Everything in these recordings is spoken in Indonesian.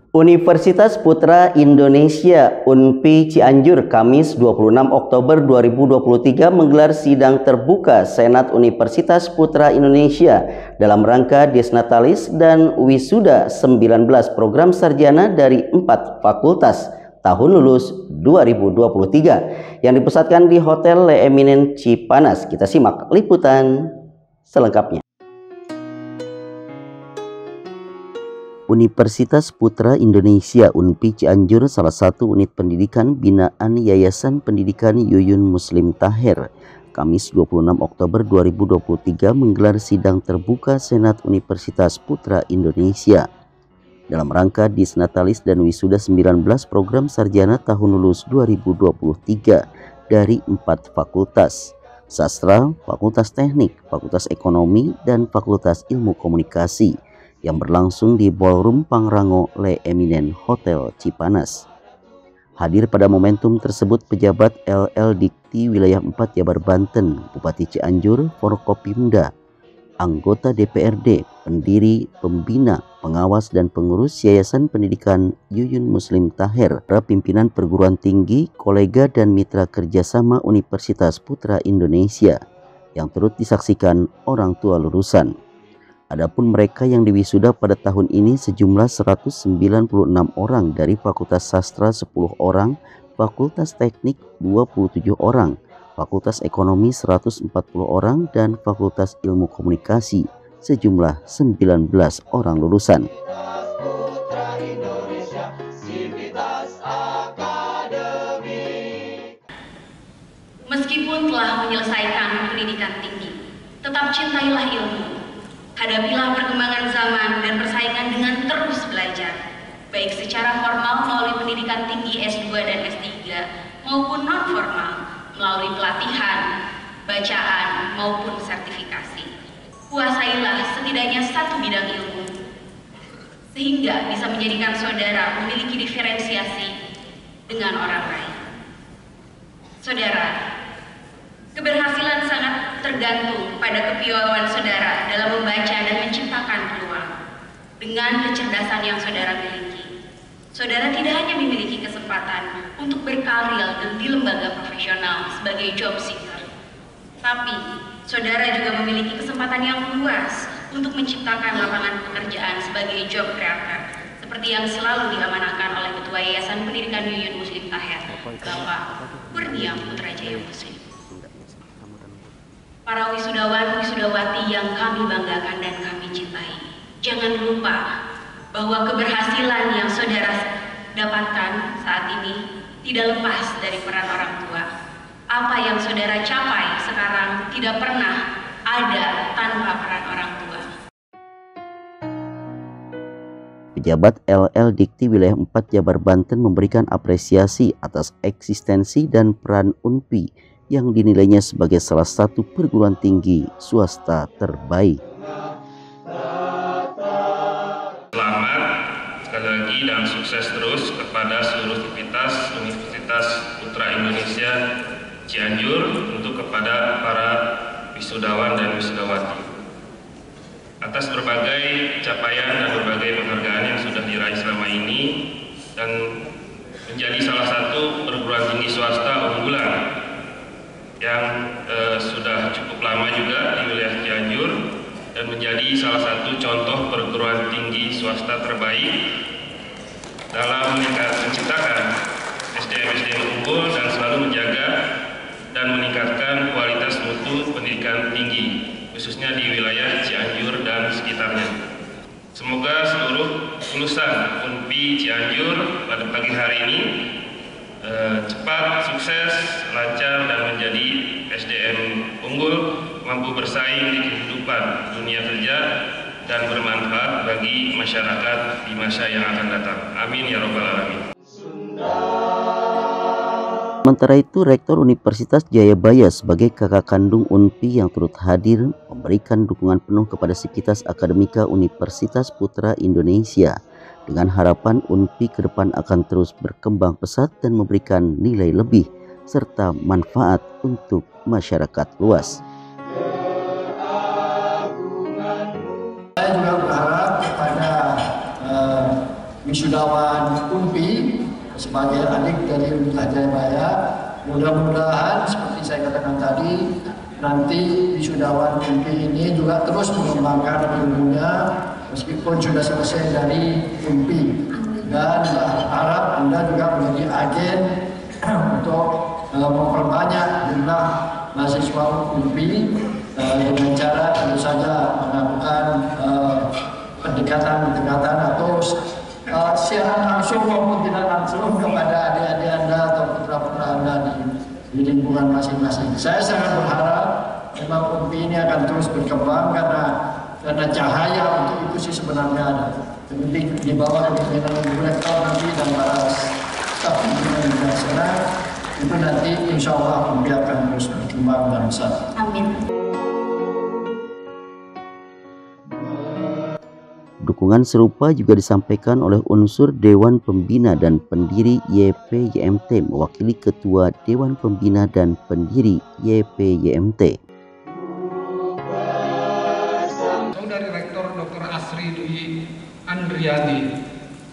Universitas Putra Indonesia (UNPI) Cianjur Kamis 26 Oktober 2023 menggelar sidang terbuka Senat Universitas Putra Indonesia dalam rangka Desnatalis dan Wisuda 19 program sarjana dari 4 fakultas tahun lulus 2023 yang dipusatkan di Hotel Le Eminent Cipanas. Kita simak liputan selengkapnya. Universitas Putra Indonesia (UNPI) Cianjur salah satu unit pendidikan binaan Yayasan Pendidikan Yuyun Muslim Taher, Kamis 26 Oktober 2023 menggelar sidang terbuka Senat Universitas Putra Indonesia dalam rangka Desnatalis dan Wisuda 19 program sarjana tahun lulus 2023 dari 4 fakultas: Sastra, Fakultas Teknik, Fakultas Ekonomi, dan Fakultas Ilmu Komunikasi, yang berlangsung di Ballroom Pangrango Le Eminent Hotel Cipanas. Hadir pada momentum tersebut pejabat LL Dikti Wilayah 4 Jabar Banten, Bupati Cianjur, Forkopimda, anggota DPRD, pendiri, pembina, pengawas, dan pengurus Yayasan Pendidikan Yuyun Muslim Taher, para pimpinan perguruan tinggi, kolega, dan mitra kerjasama Universitas Putra Indonesia yang turut disaksikan orang tua lulusan. Adapun mereka yang diwisuda pada tahun ini sejumlah 196 orang dari Fakultas Sastra 10 orang, Fakultas Teknik 27 orang, Fakultas Ekonomi 140 orang, dan Fakultas Ilmu Komunikasi sejumlah 19 orang lulusan. Meskipun telah menyelesaikan pendidikan tinggi, tetap cintailah ilmu. Hadapilah perkembangan zaman dan persaingan dengan terus belajar, baik secara formal melalui pendidikan tinggi S2 dan S3 maupun non-formal melalui pelatihan, bacaan maupun sertifikasi. Kuasailah setidaknya satu bidang ilmu, sehingga bisa menjadikan saudara memiliki diferensiasi dengan orang lain. Saudara, keberhasilan sangat tergantung pada kepiawaian saudara dalam membaca dan menciptakan peluang. Dengan kecerdasan yang saudara miliki, saudara tidak hanya memiliki kesempatan untuk berkarir di lembaga profesional sebagai job seeker, tapi saudara juga memiliki kesempatan yang luas untuk menciptakan lapangan pekerjaan sebagai job creator, seperti yang selalu diamanahkan oleh Ketua Yayasan Pendidikan Yuyun Muslim Taher, Bapak Kurnia Putrajaya Muslim. Para wisudawan wisudawati yang kami banggakan dan kami cintai, jangan lupa bahwa keberhasilan yang saudara dapatkan saat ini tidak lepas dari peran orang tua. Apa yang saudara capai sekarang tidak pernah ada tanpa peran orang tua. Pejabat LL Dikti Wilayah 4 Jabar Banten memberikan apresiasi atas eksistensi dan peran UNPI yang dinilainya sebagai salah satu perguruan tinggi swasta terbaik. Selamat sekali lagi dan sukses terus kepada seluruh aktivitas Universitas Putra Indonesia Cianjur, untuk kepada para wisudawan dan wisudawati. Atas berbagai capaian dan berbagai penghargaan yang sudah diraih selama ini dan menjadi salah satu perguruan tinggi swasta unggulan yang sudah cukup lama juga di wilayah Cianjur dan menjadi salah satu contoh perguruan tinggi swasta terbaik dalam menciptakan SDM-SDM unggul dan selalu menjaga dan meningkatkan kualitas mutu pendidikan tinggi, khususnya di wilayah Cianjur dan sekitarnya. Semoga seluruh lulusan UNPI Cianjur pada pagi hari ini cepat, sukses, lancar, dan menjadi SDM unggul, mampu bersaing di kehidupan dunia kerja dan bermanfaat bagi masyarakat di masa yang akan datang. Amin ya robbal alamin. Sementara itu, Rektor Universitas Jayabaya sebagai kakak kandung UNPI yang turut hadir memberikan dukungan penuh kepada Sivitas Akademika Universitas Putra Indonesia dengan harapan UNPI ke depan akan terus berkembang pesat dan memberikan nilai lebih serta manfaat untuk masyarakat luas. Saya juga berharap kepada wisudawan UNPI sebagai adik dari Universitas Jayabaya. Mudah-mudahan seperti saya katakan tadi, nanti wisudawan UNPI ini juga terus mengembangkan ilmunya meskipun sudah selesai dari UNPI, dan harap Anda juga menjadi agen untuk memperbanyak jumlah mahasiswa UNPI dengan cara tentu saja melakukan pendekatan atau siaran langsung maupun tidak langsung kepada adik-adik Anda atau putra-putra Anda di lingkungan masing-masing. Saya sangat berharap memang UNPI ini akan terus berkembang karena cahaya untuk itu sih sebenarnya ada. Penting di bawah kepemimpinan Ibu Rektor nanti dan para staf pimpinan internasional itu nanti insya Allah UNPI akan terus berkembang dan besar. Amin. Dukungan serupa juga disampaikan oleh unsur Dewan Pembina dan Pendiri YPYMT mewakili Ketua Dewan Pembina dan Pendiri YPYMT. Saudari Rektor Dr. Asri Dwi Andriani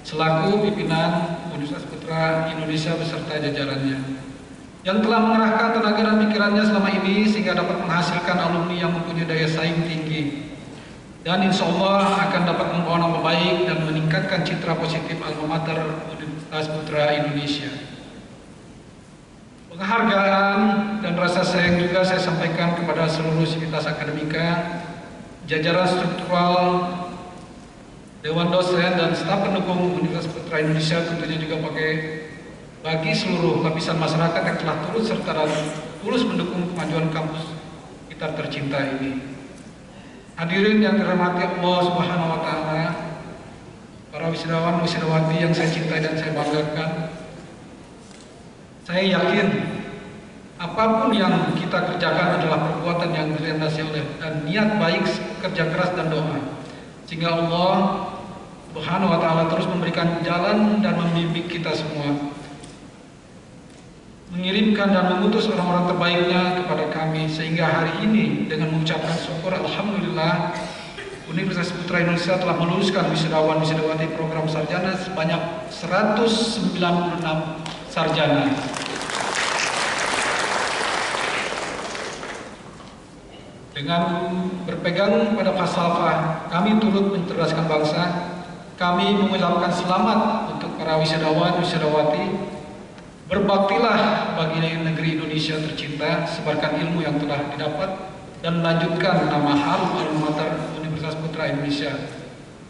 selaku pimpinan Universitas Putra Indonesia beserta jajarannya yang telah mengerahkan tenaga dan pikirannya selama ini sehingga dapat menghasilkan alumni yang mempunyai daya saing tinggi dan insya Allah akan dapat membawa nama baik dan meningkatkan citra positif alma mater Universitas Putra Indonesia. Penghargaan dan rasa sayang juga saya sampaikan kepada seluruh sivitas akademika, jajaran struktural, Dewan Dosen dan staf pendukung Universitas Putra Indonesia, tentunya juga bagi seluruh lapisan masyarakat yang telah turut serta dan tulus mendukung kemajuan kampus kita tercinta ini. Hadirin yang dirahmati Allah Subhanahu wa Ta'ala, para wisudawan wisudawati yang saya cintai dan saya banggakan, saya yakin apapun yang kita kerjakan adalah perbuatan yang dilandasi oleh dan niat baik, kerja keras dan doa, sehingga Allah Subhanahu wa Ta'ala terus memberikan jalan dan membimbing kita semua, mengirimkan dan mengutus orang-orang terbaiknya kepada kami, sehingga hari ini dengan mengucapkan syukur alhamdulillah Universitas Putra Indonesia telah meluluskan wisudawan wisudawati program sarjana sebanyak 196 sarjana. Dengan berpegang pada falsafah kami turut mencerdaskan bangsa, kami mengucapkan selamat untuk para wisudawan wisudawati. Berbaktilah bagi negeri Indonesia tercinta, sebarkan ilmu yang telah didapat dan melanjutkan nama harum alma mater Universitas Putra Indonesia.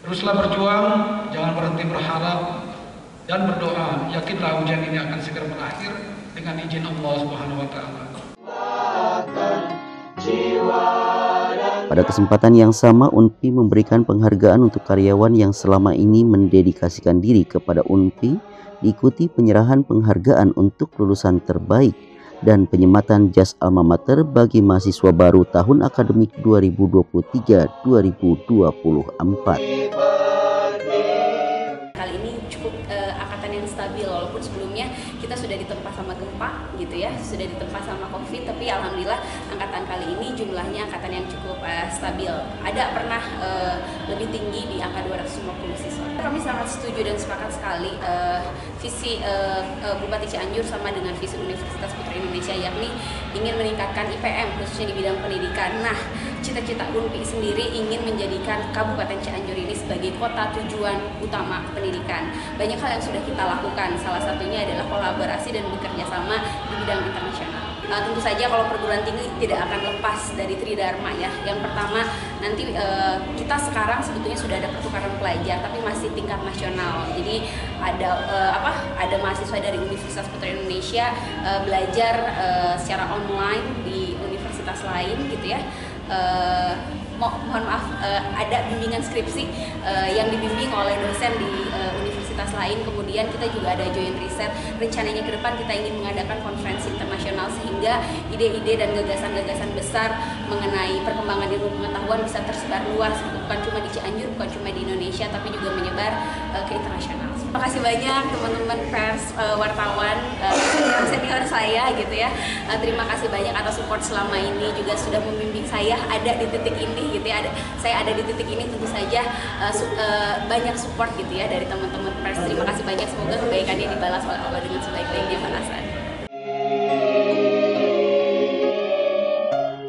Teruslah berjuang, jangan berhenti berharap dan berdoa. Yakinlah ujian ini akan segera berakhir dengan izin Allah Subhanahu wa Ta'ala. Pada kesempatan yang sama, UNPI memberikan penghargaan untuk karyawan yang selama ini mendedikasikan diri kepada UNPI, diikuti penyerahan penghargaan untuk lulusan terbaik dan penyematan jas alma mater bagi mahasiswa baru tahun akademik 2023-2024. Kali ini cukup angkatan yang stabil, walaupun sebelumnya kita sudah ditempa sama gempa gitu ya, sudah ditempa sama COVID, tapi alhamdulillah angkatan kali ini jumlahnya angkatan yang cukup stabil. Ada pernah lebih tinggi di angka 250 siswa. Kami sangat setuju dan sepakat sekali visi Bupati Cianjur sama dengan visi Universitas Putra Indonesia, yakni ingin meningkatkan IPM khususnya di bidang pendidikan. Nah, cita-cita UNPI sendiri ingin menjadikan Kabupaten Cianjur ini sebagai kota tujuan utama pendidikan. Banyak hal yang sudah kita lakukan, salah satunya adalah kolaborasi dan bekerja sama di bidang internasional. Tentu saja kalau perguruan tinggi tidak akan lepas dari Tridharma ya. Yang pertama, nanti kita sekarang sebetulnya sudah ada pertukaran pelajar, tapi masih tingkat nasional. Jadi ada mahasiswa dari Universitas Putra Indonesia belajar secara online di universitas lain gitu ya. Mohon maaf, ada bimbingan skripsi yang dibimbing oleh dosen di universitas lain. Kemudian kita juga ada joint riset. Rencananya ke depan kita ingin mengadakan konferensi internasional sehingga ide-ide dan gagasan-gagasan besar mengenai perkembangan ilmu pengetahuan bisa tersebar luas, bukan cuma di Cianjur, bukan cuma di Indonesia, tapi juga menyebar ke internasional. Terima kasih banyak teman-teman pers, wartawan, senior saya gitu ya. Terima kasih banyak atas support selama ini, juga sudah membimbing saya udah ada di titik ini gitu ya, saya ada di titik ini tentu saja banyak support gitu ya dari teman-teman pers. Terima kasih banyak, semoga kebaikannya dibalas oleh Allah dengan sebaik-baiknya balasan.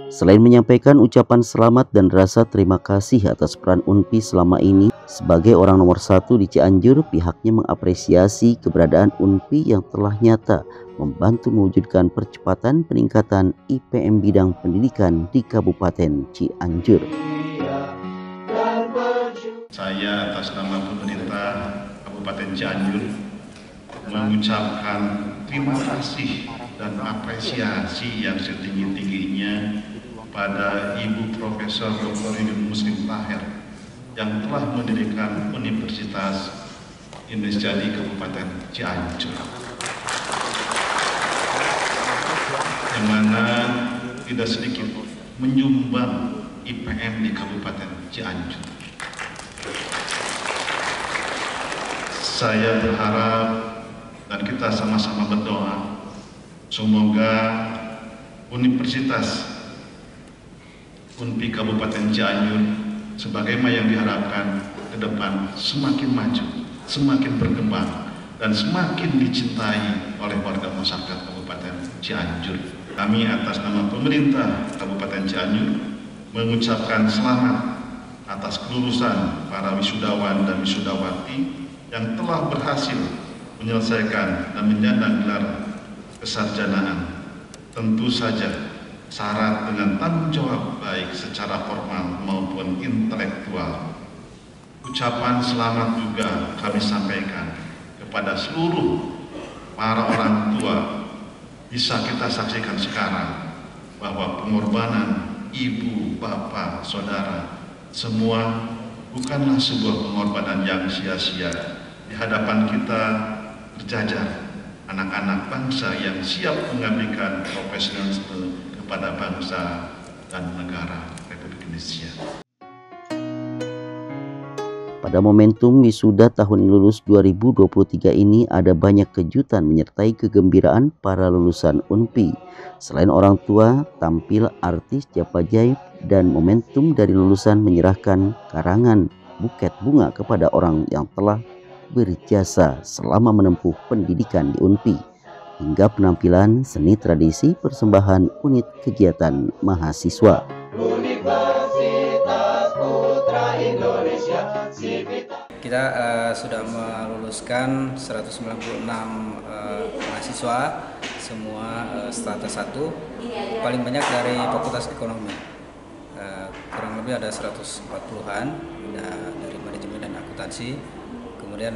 Selain menyampaikan ucapan selamat dan rasa terima kasih atas peran UNPI selama ini sebagai orang nomor 1 di Cianjur, pihaknya mengapresiasi keberadaan UNPI yang telah nyata membantu mewujudkan percepatan peningkatan IPM bidang pendidikan di Kabupaten Cianjur. Saya atas nama pemerintah Kabupaten Cianjur mengucapkan terima kasih dan apresiasi yang setinggi-tingginya pada Ibu Profesor Dr. Yuyun Muslim Taher yang telah mendirikan Universitas Indonesia di Kabupaten Cianjur, yang mana tidak sedikit menyumbang IPM di Kabupaten Cianjur. Saya berharap dan kita sama-sama berdoa semoga Universitas UNPI Kabupaten Cianjur sebagaimana yang diharapkan ke depan semakin maju, semakin berkembang, dan semakin dicintai oleh warga masyarakat Kabupaten Cianjur. Kami atas nama pemerintah Kabupaten Cianjur mengucapkan selamat atas kelulusan para wisudawan dan wisudawati yang telah berhasil menyelesaikan dan menyandang gelar kesarjanaan. Tentu saja syarat dengan tanggung jawab baik secara formal maupun intelektual. Ucapan selamat juga kami sampaikan kepada seluruh para orang tua. Bisa kita saksikan sekarang bahwa pengorbanan ibu, bapak, saudara semua bukanlah sebuah pengorbanan yang sia-sia. Di hadapan kita berjajar anak-anak bangsa yang siap mengabdikan profesionalisme kepada bangsa dan negara Republik Indonesia. Pada momentum wisuda tahun lulus 2023 ini ada banyak kejutan menyertai kegembiraan para lulusan UNPI. Selain orang tua, tampil artis Cap Ajaib dan momentum dari lulusan menyerahkan karangan buket bunga kepada orang yang telah berjasa selama menempuh pendidikan di UNPI, hingga penampilan seni tradisi persembahan unit kegiatan mahasiswa. Universitas Putra Indonesia, kita sudah meluluskan 196 mahasiswa, semua strata 1, paling banyak dari Fakultas Ekonomi. Kurang lebih ada 140-an dari manajemen dan akuntansi, kemudian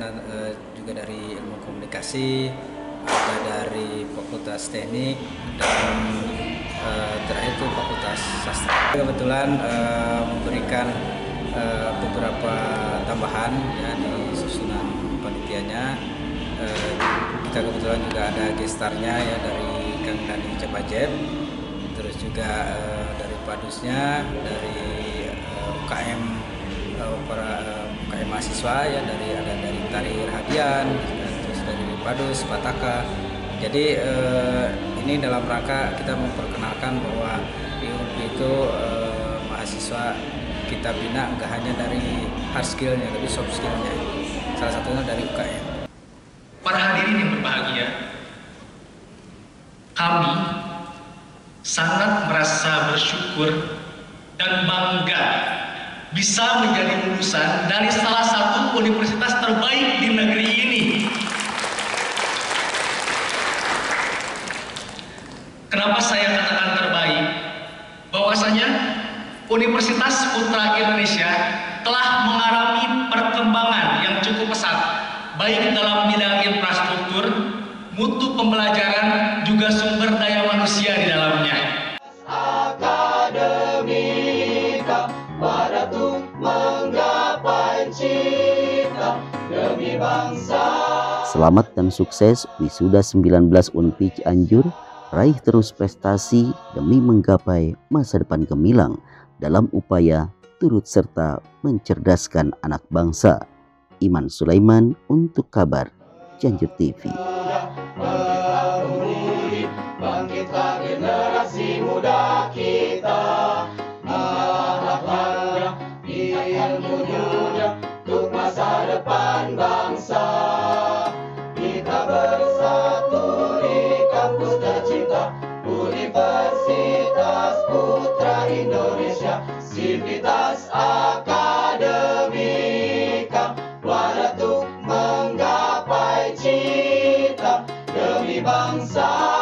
juga dari ilmu komunikasi, ada dari Fakultas Teknik, dan terakhir itu Fakultas Sastra. Kebetulan memberikan beberapa tambahan ya di susunan panitianya. Kita kebetulan juga ada gestarnya ya dari Kang Dani Cap Ajaib, terus juga dari Padusnya, dari UKM para UKM mahasiswa ya, ada dari Tari Hadian, terus dari Padus, Pataka. Jadi ini dalam rangka kita memperkenalkan bahwa di UNPI itu mahasiswa kita bina nggak hanya dari hard skillnya, tapi soft skillnya. Salah satunya dari UKM. Para hadirin yang berbahagia, kami sangat merasa bersyukur dan bangga bisa menjadi lulusan dari salah satu universitas terbaik di negeri ini. Kenapa saya katakan terbaik? Bahwasanya Universitas Putra Indonesia telah mengalami perkembangan yang cukup pesat, baik dalam bidang infrastruktur, mutu pembelajaran, juga sumber daya manusia di dalamnya. Akademika pada menggapai cita demi bangsa. Selamat dan sukses wisuda 19 UNPI Cianjur. Raih terus prestasi demi menggapai masa depan gemilang dalam upaya turut serta mencerdaskan anak bangsa. Iman Sulaiman untuk Kabar Cianjur TV. Bangkitlah generasi muda kita. Sivitas Akademika, wadah untuk menggapai cita demi bangsa.